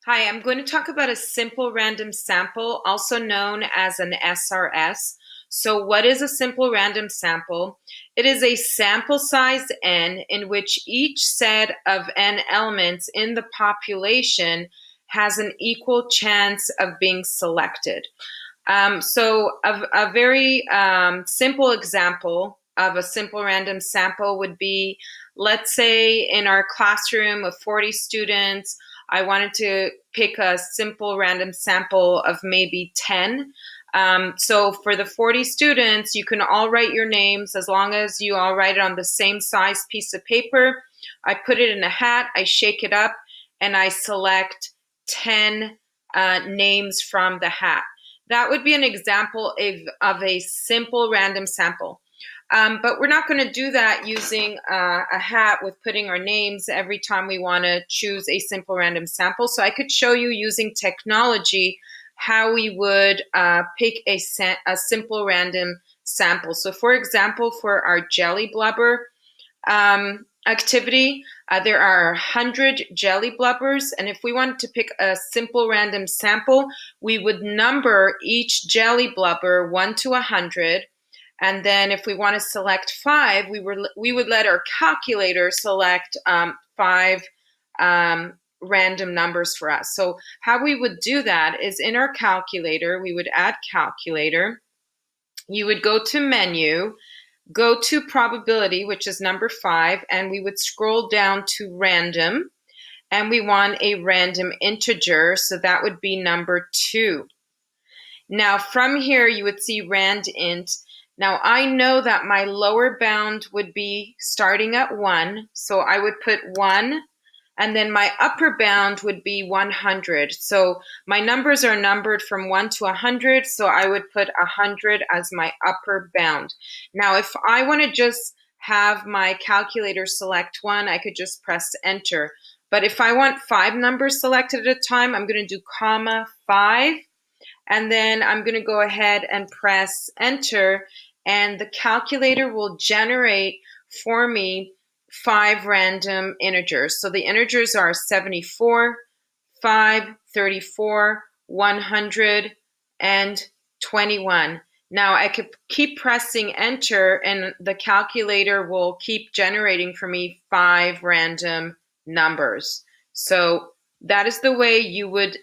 Hi, I'm going to talk about a simple random sample, also known as an SRS. So, what is a simple random sample? It is a sample size n in which each set of n elements in the population has an equal chance of being selected. A very simple example of a simple random sample would be, let's say in our classroom of 40 students, I wanted to pick a simple random sample of maybe 10. So for the 40 students, you can all write your names as long as you all write it on the same size piece of paper. I put it in a hat, I shake it up, and I select 10 names from the hat. That would be an example of a simple random sample. But we're not going to do that using a hat with putting our names every time we want to choose a simple random sample. So I could show you using technology how we would pick a simple random sample. So for example, for our jelly blubber activity, there are 100 jelly blubbers, and if we wanted to pick a simple random sample, we would number each jelly blubber 1 to 100. And then if we want to select five, we would let our calculator select five random numbers for us. So how we would do that is in our calculator, we would add calculator. You would go to menu, go to probability, which is number 5, and we would scroll down to random, and we want a random integer, so that would be number 2. Now from here you would see rand int. Now I know that my lower bound would be starting at 1, so I would put 1, and then my upper bound would be 100. So my numbers are numbered from 1 to 100, so I would put 100 as my upper bound. Now if I want to just have my calculator select 1, I could just press enter. But if I want 5 numbers selected at a time, I'm going to do comma 5, and then I'm going to go ahead and press enter, and the calculator will generate for me 5 random integers. So the integers are 74, 5, 34, 100, and 21. Now I could keep pressing enter, and the calculator will keep generating for me 5 random numbers. So that is the way you would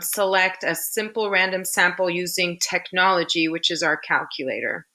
select a simple random sample using technology, which is our calculator.